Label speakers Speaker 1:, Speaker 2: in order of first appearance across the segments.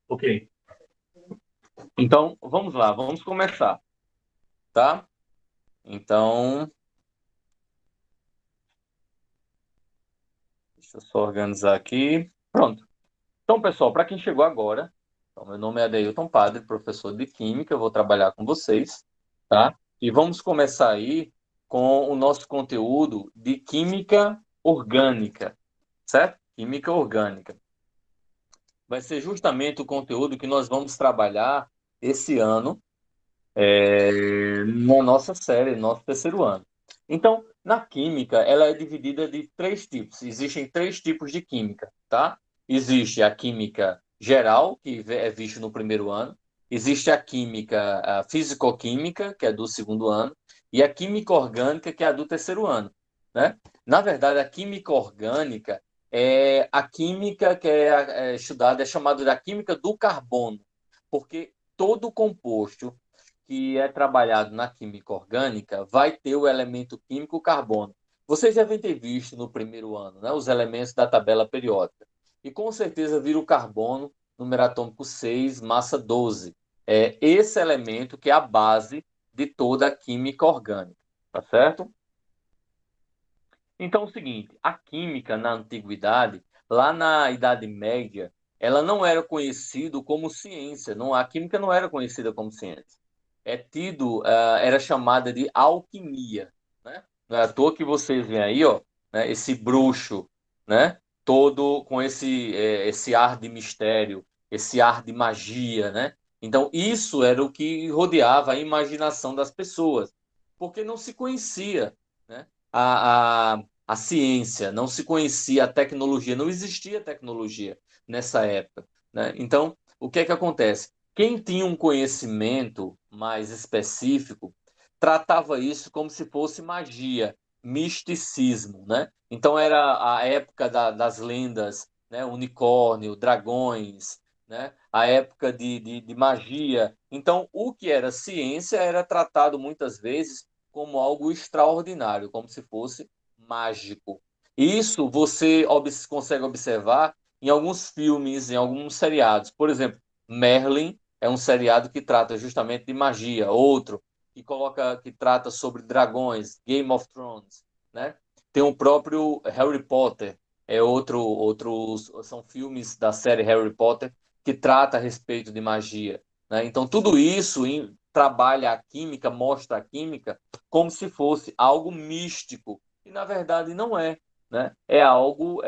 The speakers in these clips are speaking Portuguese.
Speaker 1: Ok. Então, vamos lá, vamos começar, tá? Então, deixa eu só organizar aqui. Pronto. Então, pessoal, para quem chegou agora, então, meu nome é Adeilton Padre, professor de Química, eu vou trabalhar com vocês, tá? E vamos começar aí com o nosso conteúdo de Química Orgânica, certo? Química Orgânica. Vai ser justamente o conteúdo que nós vamos trabalhar esse ano, na nossa série, no nosso terceiro ano. Então, na química, ela é dividida de três tipos. Existem três tipos de química, tá? Existe a química geral, que é vista no primeiro ano. Existe a química a físico-química, que é do segundo ano. E a química orgânica, que é a do terceiro ano, né? Na verdade, a química orgânica é a química que é estudada, é chamada da química do carbono, porque todo composto que é trabalhado na química orgânica vai ter o elemento químico carbono. Vocês devem ter visto no primeiro ano, né, os elementos da tabela periódica. E com certeza vira o carbono, número atômico 6, massa 12. É esse elemento que é a base de toda a química orgânica, tá certo? Então é o seguinte, a química na antiguidade, lá na Idade Média, ela não era conhecida como ciência, não, a química não era conhecida como ciência. Era chamada de alquimia, né? Não é à toa que vocês veem aí, ó, né, esse bruxo, né? Todo com esse ar de mistério, esse ar de magia, né? Então isso era o que rodeava a imaginação das pessoas, porque não se conhecia, né? A ciência, não se conhecia a tecnologia, não existia tecnologia nessa época, né? Então, o que é que acontece? Quem tinha um conhecimento mais específico tratava isso como se fosse magia, misticismo, né? Então era a época das lendas, né? Unicórnio, dragões, né? A época de magia. Então, o que era ciência era tratado muitas vezes como algo extraordinário, como se fosse mágico. Isso você consegue observar em alguns filmes, em alguns seriados. Por exemplo, Merlin é um seriado que trata justamente de magia. Outro que trata sobre dragões, Game of Thrones, né? Tem o próprio Harry Potter, são filmes da série Harry Potter que trata a respeito de magia, né? Então tudo isso trabalha a química, mostra a química como se fosse algo místico e na verdade não é, né? É algo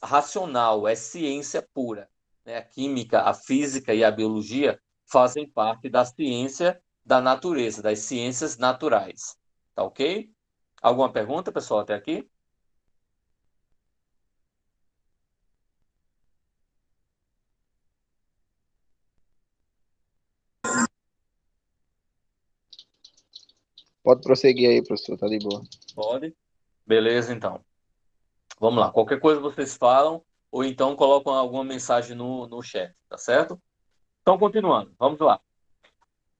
Speaker 1: racional, é ciência pura, né? A química, a física e a biologia fazem parte da ciência da natureza, das ciências naturais. Tá ok? Alguma pergunta, pessoal, até aqui?
Speaker 2: Pode prosseguir aí, professor, tá de boa.
Speaker 1: Pode. Beleza, então. Vamos lá. Qualquer coisa vocês falam, ou então colocam alguma mensagem no chat, tá certo? Então, continuando, vamos lá.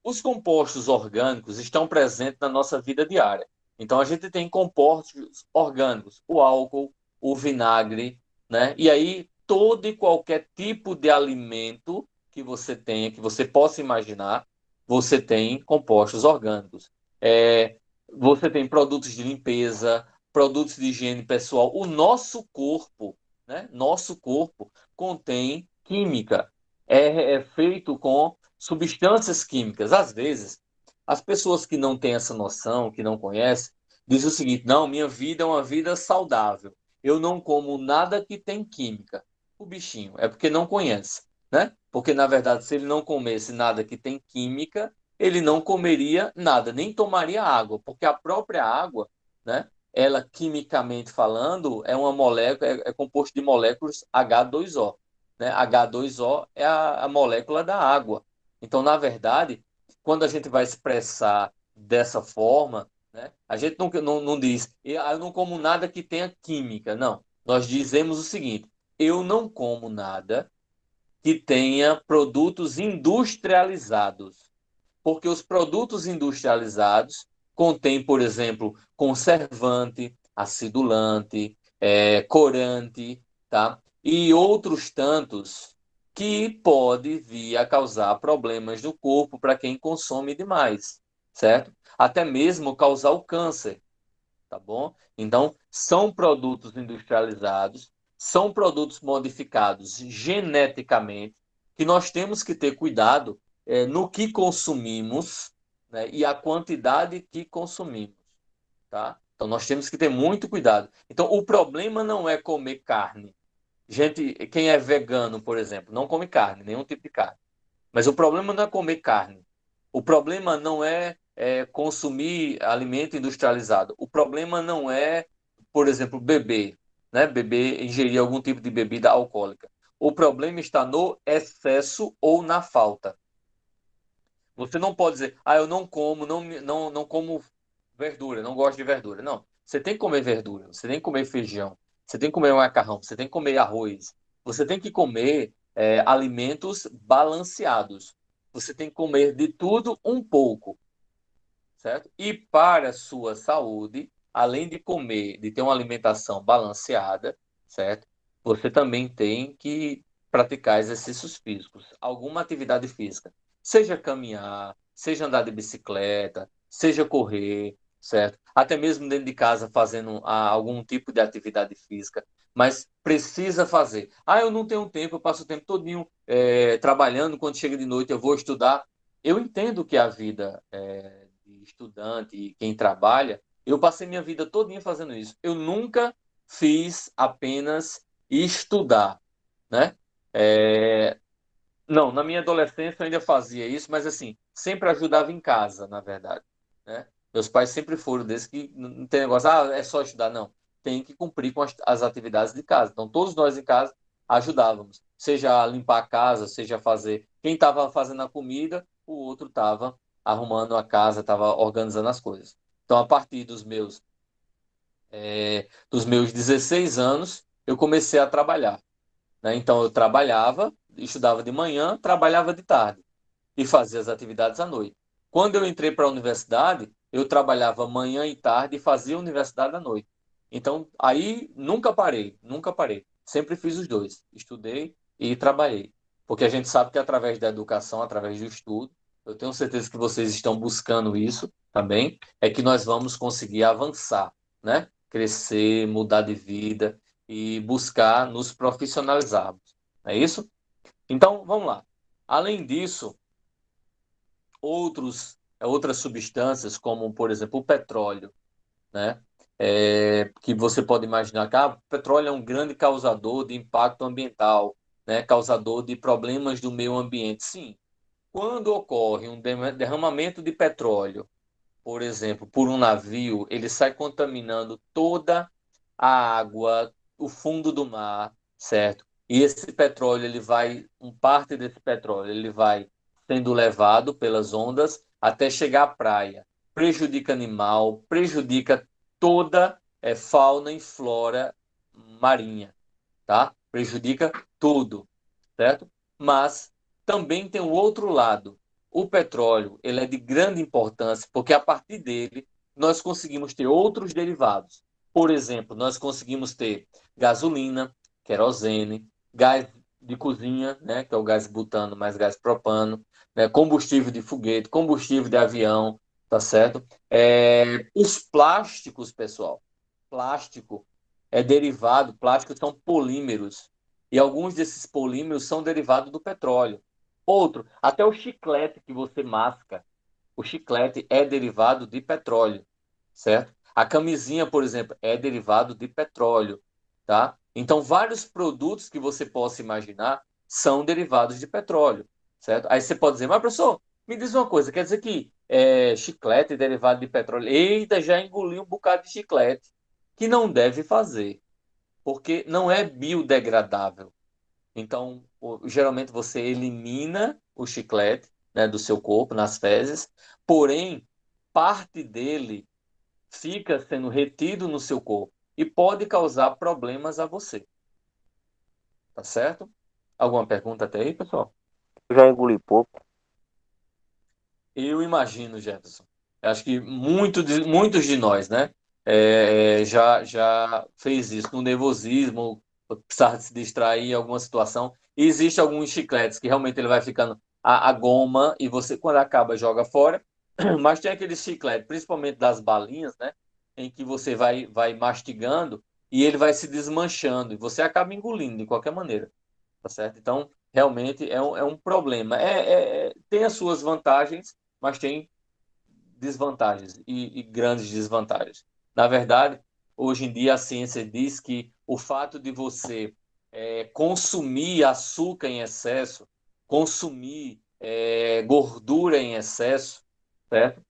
Speaker 1: Os compostos orgânicos estão presentes na nossa vida diária. Então, a gente tem compostos orgânicos, o álcool, o vinagre, né? E aí, todo e qualquer tipo de alimento que você tenha, que você possa imaginar, você tem compostos orgânicos. Você tem produtos de limpeza, produtos de higiene pessoal. O nosso corpo, né? Nosso corpo contém química. É feito com substâncias químicas. Às vezes, as pessoas que não têm essa noção, que não conhecem, dizem o seguinte: não, minha vida é uma vida saudável. Eu não como nada que tem química. O bichinho é porque não conhece, né? Porque, na verdade, se ele não comesse nada que tem química, ele não comeria nada, nem tomaria água, porque a própria água, né? Ela, quimicamente falando, é uma molécula, é composto de moléculas H2O, né? H2O é a molécula da água. Então, na verdade, quando a gente vai expressar dessa forma, né, a gente não diz, eu não como nada que tenha química. Não. Nós dizemos o seguinte: eu não como nada que tenha produtos industrializados. Porque os produtos industrializados contém, por exemplo, conservante, acidulante, corante, tá? E outros tantos que pode vir a causar problemas no corpo para quem consome demais, certo? Até mesmo causar o câncer, tá bom? Então, são produtos industrializados, são produtos modificados geneticamente, que nós temos que ter cuidado no que consumimos, né, e a quantidade que consumimos, tá? Então, nós temos que ter muito cuidado. Então, o problema não é comer carne. Gente, quem é vegano, por exemplo, não come carne, nenhum tipo de carne. Mas o problema não é comer carne. O problema não é consumir alimento industrializado. O problema não é, por exemplo, beber, né? Beber, ingerir algum tipo de bebida alcoólica. O problema está no excesso ou na falta. Você não pode dizer, eu não como, não como verdura, não gosto de verdura. Não. Você tem que comer verdura, você tem que comer feijão, você tem que comer macarrão, você tem que comer arroz. Você tem que comer alimentos balanceados. Você tem que comer de tudo um pouco, certo? E para a sua saúde, além de comer, de ter uma alimentação balanceada, certo? Você também tem que praticar exercícios físicos, alguma atividade física, seja caminhar, seja andar de bicicleta, seja correr, certo? Até mesmo dentro de casa fazendo algum tipo de atividade física, mas precisa fazer. Eu não tenho tempo, eu passo o tempo todinho trabalhando, quando chega de noite eu vou estudar. Eu entendo que a vida de estudante e quem trabalha, eu passei minha vida todinha fazendo isso. Eu nunca fiz apenas estudar, né? É, não, na minha adolescência eu ainda fazia isso, mas assim, sempre ajudava em casa, na verdade, né? Meus pais sempre foram desses que não tem negócio, é só estudar, não. Tem que cumprir com as atividades de casa. Então, todos nós em casa ajudávamos, seja a limpar a casa, seja fazer. Quem estava fazendo a comida, o outro estava arrumando a casa, estava organizando as coisas. Então, a partir dos meus 16 anos, eu comecei a trabalhar, né? Então, eu trabalhava, estudava de manhã, trabalhava de tarde e fazia as atividades à noite. Quando eu entrei para a universidade, eu trabalhava manhã e tarde e fazia universidade à noite. Então, aí nunca parei, nunca parei. Sempre fiz os dois, estudei e trabalhei. Porque a gente sabe que através da educação, através do estudo, eu tenho certeza que vocês estão buscando isso também, é que nós vamos conseguir avançar, né? Crescer, mudar de vida e buscar nos profissionalizarmos. É isso? Então, vamos lá. Além disso, outras substâncias, como, por exemplo, o petróleo, né? Que você pode imaginar que o petróleo é um grande causador de impacto ambiental, né? Causador de problemas do meio ambiente. Sim, quando ocorre um derramamento de petróleo, por exemplo, por um navio, ele sai contaminando toda a água, o fundo do mar, certo? E esse petróleo, parte desse petróleo, ele vai sendo levado pelas ondas até chegar à praia. Prejudica animal, prejudica toda fauna e flora marinha, tá? Prejudica tudo, certo? Mas também tem o outro lado. O petróleo, ele é de grande importância porque a partir dele nós conseguimos ter outros derivados. Por exemplo, nós conseguimos ter gasolina, querosene, gás de cozinha, né, que é o gás butano mais gás propano, né, combustível de foguete, combustível de avião, tá certo? Os plásticos, pessoal, plástico plásticos são polímeros, e alguns desses polímeros são derivados do petróleo. Outro, até o chiclete que você masca, o chiclete é derivado de petróleo, certo? A camisinha, por exemplo, é derivado de petróleo, tá? Então, vários produtos que você possa imaginar são derivados de petróleo, certo? Aí você pode dizer, mas professor, me diz uma coisa, quer dizer que chiclete é derivado de petróleo? Eita, já engoli um bocado de chiclete, que não deve fazer, porque não é biodegradável. Então, geralmente você elimina o chiclete, né, do seu corpo, nas fezes, porém, parte dele fica sendo retido no seu corpo e pode causar problemas a você. Tá certo? Alguma pergunta até aí, pessoal?
Speaker 2: Eu já engoli pouco.
Speaker 1: Eu imagino, Jefferson. Eu acho que muitos de nós, né? Já fez isso no nervosismo, precisar se distrair em alguma situação. E existe alguns chicletes que realmente ele vai ficando a goma e você, quando acaba, joga fora. Mas tem aquele chiclete, principalmente das balinhas, né? Em que você vai mastigando e ele vai se desmanchando e você acaba engolindo de qualquer maneira, tá certo? Então, realmente é um problema. Tem as suas vantagens, mas tem desvantagens e grandes desvantagens. Na verdade, hoje em dia a ciência diz que o fato de você consumir açúcar em excesso, consumir gordura em excesso, certo?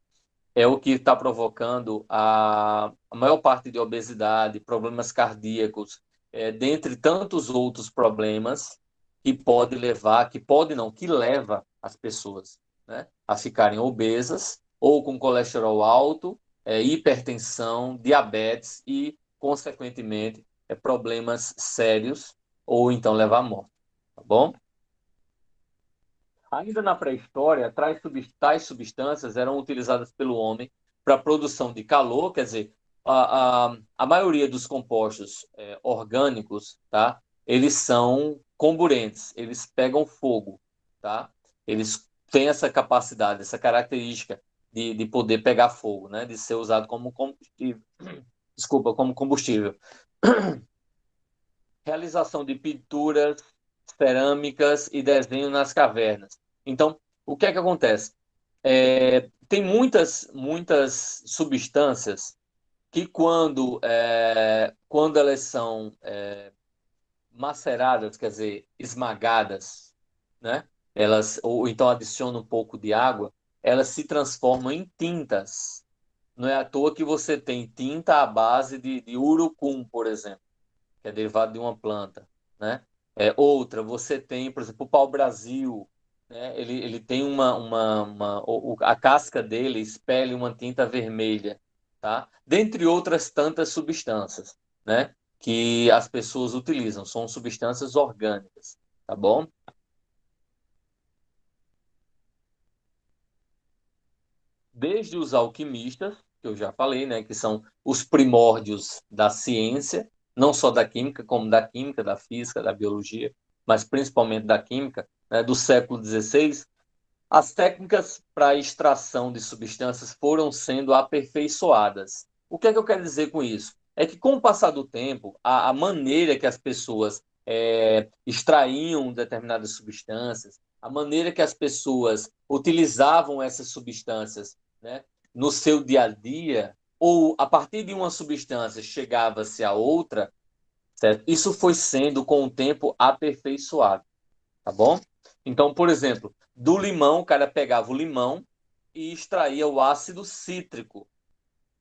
Speaker 1: É o que está provocando a maior parte de obesidade, problemas cardíacos, dentre tantos outros problemas que pode levar, que pode não, que leva as pessoas, né, a ficarem obesas ou com colesterol alto, hipertensão, diabetes e, consequentemente, problemas sérios ou então levar à morte, tá bom? Ainda na pré-história, tais substâncias eram utilizadas pelo homem para a produção de calor, quer dizer, a maioria dos compostos orgânicos, tá? Eles são comburentes, eles pegam fogo, tá? Eles têm essa capacidade, essa característica de poder pegar fogo, né? De ser usado como combustível. Desculpa, como combustível. Realização de pinturas, cerâmicas e desenho nas cavernas. Então, o que é que acontece? Tem muitas substâncias que quando elas são maceradas, quer dizer, esmagadas, né? Ou então adicionam um pouco de água, elas se transformam em tintas. Não é à toa que você tem tinta à base de urucum, por exemplo, que é derivado de uma planta, né? Outra, você tem, por exemplo, o pau-brasil, né? Ele tem a casca dele espelha uma tinta vermelha, tá? Dentre outras tantas substâncias, né? Que as pessoas utilizam, são substâncias orgânicas, tá bom? Desde os alquimistas, que eu já falei, né? Que são os primórdios da ciência, não só da química, como da química, da física, da biologia, mas principalmente da química, né, do século XVI. As técnicas para extração de substâncias foram sendo aperfeiçoadas. O que é que eu quero dizer com isso? É que, com o passar do tempo, a maneira que as pessoas extraíam determinadas substâncias, a maneira que as pessoas utilizavam essas substâncias, né, no seu dia a dia, ou a partir de uma substância chegava-se a outra, certo? Isso foi sendo, com o tempo, aperfeiçoado, tá bom? Então, por exemplo, do limão, o cara pegava o limão e extraía o ácido cítrico.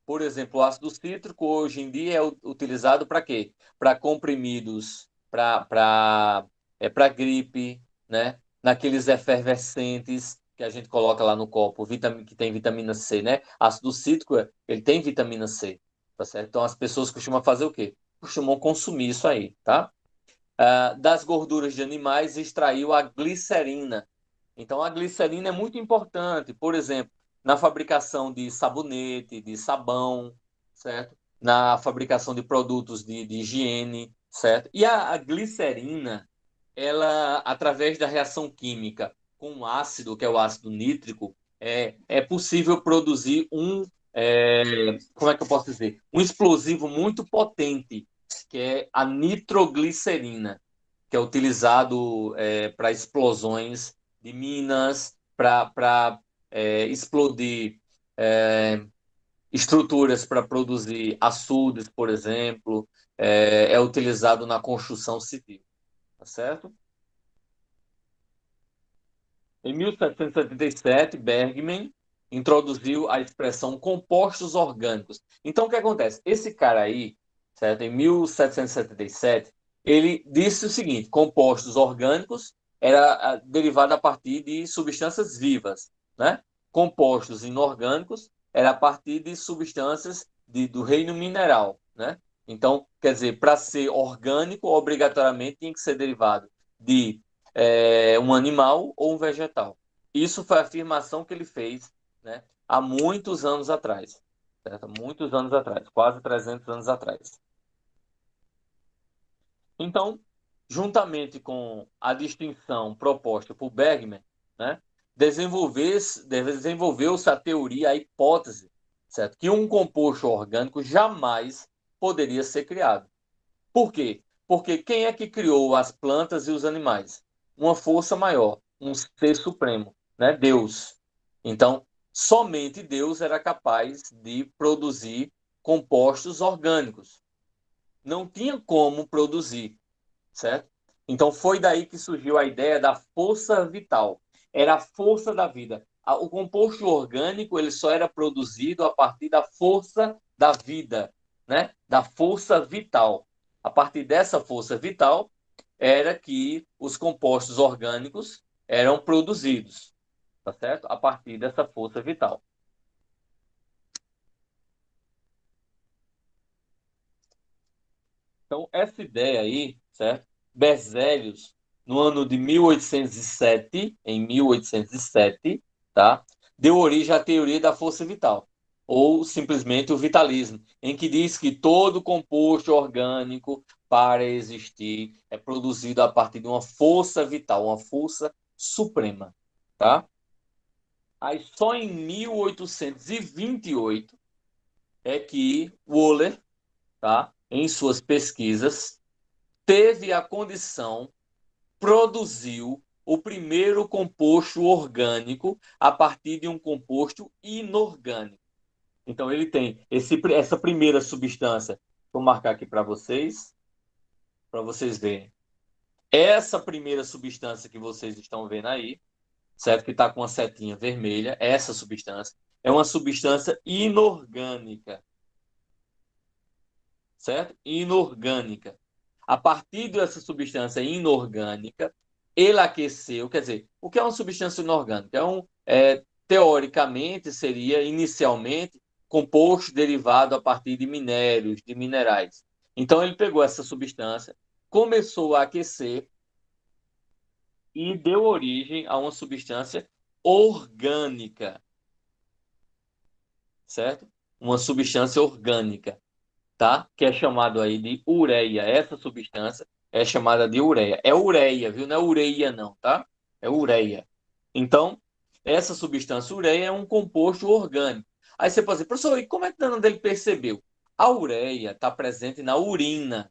Speaker 1: Por exemplo, o ácido cítrico hoje em dia é utilizado para quê? Para comprimidos, para gripe, né? Naqueles efervescentes que a gente coloca lá no copo, que tem vitamina C, né? Ácido cítrico, ele tem vitamina C, tá certo? Então as pessoas costumam fazer o quê? Costumam consumir isso aí, tá? Das gorduras de animais extraiu a glicerina. Então, a glicerina é muito importante, por exemplo, na fabricação de sabonete, de sabão, certo? Na fabricação de produtos de higiene, certo? E a glicerina, ela, através da reação química com o ácido, que é o ácido nítrico, é possível produzir como é que eu posso dizer? Um explosivo muito potente, que é a nitroglicerina, que é utilizado para explosões de minas, para explodir é, estruturas para produzir açudes, por exemplo, é utilizado na construção civil, tá certo? Em 1777, Bergman introduziu a expressão compostos orgânicos. Então, o que acontece? Esse cara aí, certo? Em 1777, ele disse o seguinte: compostos orgânicos era derivado a partir de substâncias vivas, né? Compostos inorgânicos era a partir de substâncias do reino mineral, né? Então, quer dizer, para ser orgânico, obrigatoriamente tinha que ser derivado de um animal ou um vegetal. Isso foi a afirmação que ele fez né? Há muitos anos atrás, certo? Muitos anos atrás, quase 300 anos atrás. Então, juntamente com a distinção proposta por Bergman, né, desenvolveu-se a teoria, a hipótese, certo? Que um composto orgânico jamais poderia ser criado. Por quê? Porque quem é que criou as plantas e os animais? Uma força maior, um ser supremo, né? Deus. Então, somente Deus era capaz de produzir compostos orgânicos. Não tinha como produzir, certo? Então foi daí que surgiu a ideia da força vital. Era a força da vida. O composto orgânico ele só era produzido a partir da força da vida, né? Da força vital. A partir dessa força vital era que os compostos orgânicos eram produzidos, tá certo? A partir dessa força vital. Então, essa ideia aí, certo? Berzelius, no ano de 1807, em 1807, tá? Deu origem à teoria da força vital, ou simplesmente o vitalismo, em que diz que todo composto orgânico, para existir, é produzido a partir de uma força vital, uma força suprema, tá? Aí só em 1828 é que Wöhler, tá? Em suas pesquisas, teve a condição, produziu o primeiro composto orgânico a partir de um composto inorgânico. Então, ele tem essa primeira substância. Vou marcar aqui para vocês verem. Essa primeira substância que vocês estão vendo aí, certo? Que está com uma setinha vermelha, essa substância é uma substância inorgânica, certo? Inorgânica. A partir dessa substância inorgânica, ele aqueceu, quer dizer, o que é uma substância inorgânica? Teoricamente, seria inicialmente composto derivado a partir de minérios, de minerais. Então, ele pegou essa substância, começou a aquecer e deu origem a uma substância orgânica, certo? Uma substância orgânica, tá? Que é chamado aí de ureia. Essa substância é chamada de ureia. É ureia, viu? Não é ureia, não, tá? É ureia. Então, essa substância ureia é um composto orgânico. Aí você pode dizer, professor, e como é que Danilo ele percebeu? A ureia está presente na urina,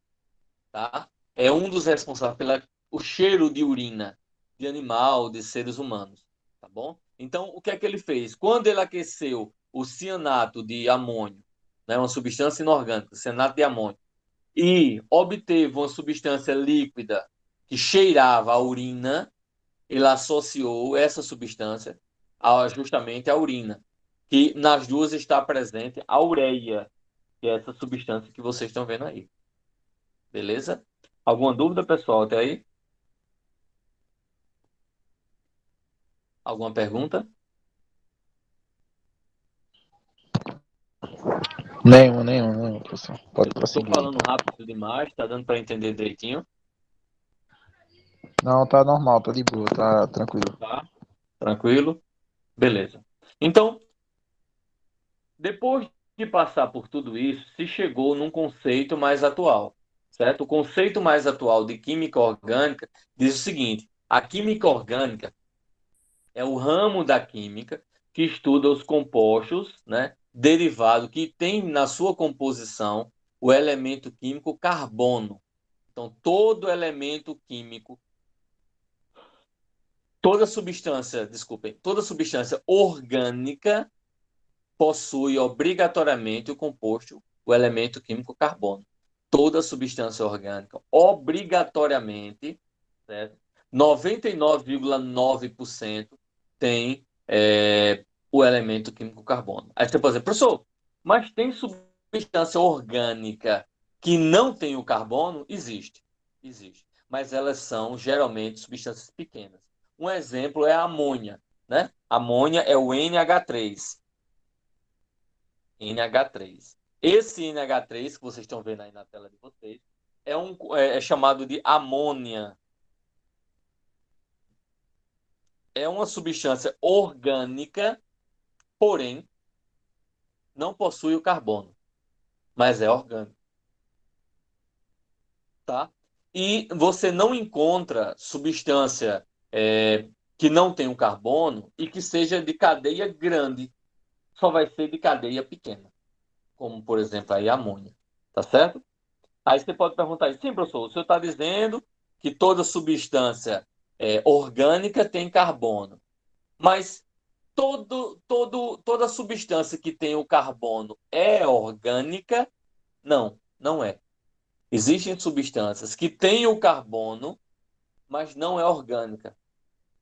Speaker 1: tá? É um dos responsáveis pelo o cheiro de urina de animal, de seres humanos, tá bom? Então, o que é que ele fez? Quando ele aqueceu o cianato de amônio, né, uma substância inorgânica, cianato de amônio, e obteve uma substância líquida que cheirava a urina, ele associou essa substância justamente à urina, que nas duas está presente a ureia, que é essa substância que vocês estão vendo aí. Beleza? Alguma dúvida, pessoal, até aí? Alguma pergunta?
Speaker 2: Nenhum, professor. Pode
Speaker 1: Eu estou
Speaker 2: prosseguir aí.
Speaker 1: falando rápido demais, tá dando para entender direitinho,
Speaker 2: Não, tá normal, tá de boa, tá tranquilo.
Speaker 1: tá? Tranquilo? Beleza. Então, depois de passar por tudo isso, se chegou num conceito mais atual, certo? O conceito mais atual de química orgânica diz o seguinte: a química orgânica é o ramo da química que estuda os compostos, né, derivado que tem na sua composição o elemento químico carbono. Então, todo elemento químico, toda substância orgânica possui obrigatoriamente o composto, o elemento químico carbono. Toda substância orgânica, obrigatoriamente, certo? 99,9% tem o elemento químico carbono. Aí você pode dizer, professor, mas tem substância orgânica que não tem o carbono? Existe. Existe. Mas elas são geralmente substâncias pequenas. Um exemplo é a amônia, né? A amônia é o NH3. NH3. Esse NH3 que vocês estão vendo aí na tela de vocês é chamado de amônia. É uma substância orgânica porém não possui o carbono, mas é orgânico, tá? E você não encontra substância que não tenha o carbono e que seja de cadeia grande, só vai ser de cadeia pequena, como, por exemplo, aí a amônia, tá certo? Aí você pode perguntar, sim, professor, o senhor está dizendo que toda substância orgânica tem carbono, mas toda substância que tem o carbono é orgânica? Não, não é. Existem substâncias que têm o carbono, mas não é orgânica.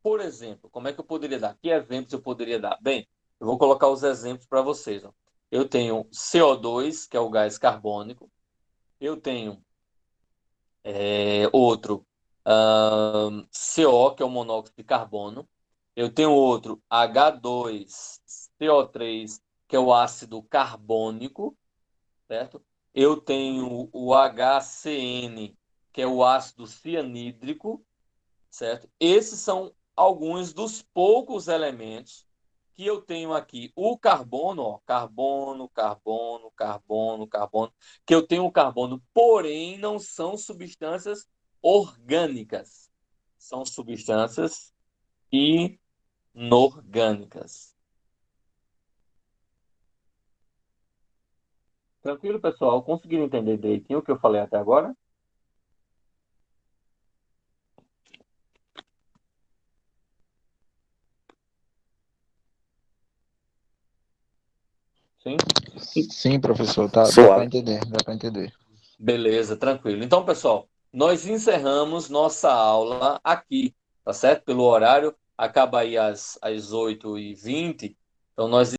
Speaker 1: Por exemplo, como é que eu poderia dar? Que exemplos eu poderia dar? Bem, eu vou colocar os exemplos para vocês. Ó. Eu tenho CO2, que é o gás carbônico. Eu tenho outro CO, que é o monóxido de carbono. Eu tenho outro H2CO3, que é o ácido carbônico, certo? Eu tenho o HCN, que é o ácido cianídrico, certo? Esses são alguns dos poucos elementos que eu tenho aqui. O carbono, ó, carbono, carbono, carbono, carbono, que eu tenho o carbono, porém não são substâncias orgânicas. São substâncias inorgânicas. Tranquilo, pessoal? Conseguiram entender direitinho o que eu falei até agora? Sim?
Speaker 2: Sim, professor, tá, dá para
Speaker 1: Suave.
Speaker 2: entender, dá para entender.
Speaker 1: Beleza, tranquilo. Então, pessoal, nós encerramos nossa aula aqui, tá certo? Pelo horário, acaba aí às 8h20. Então, nós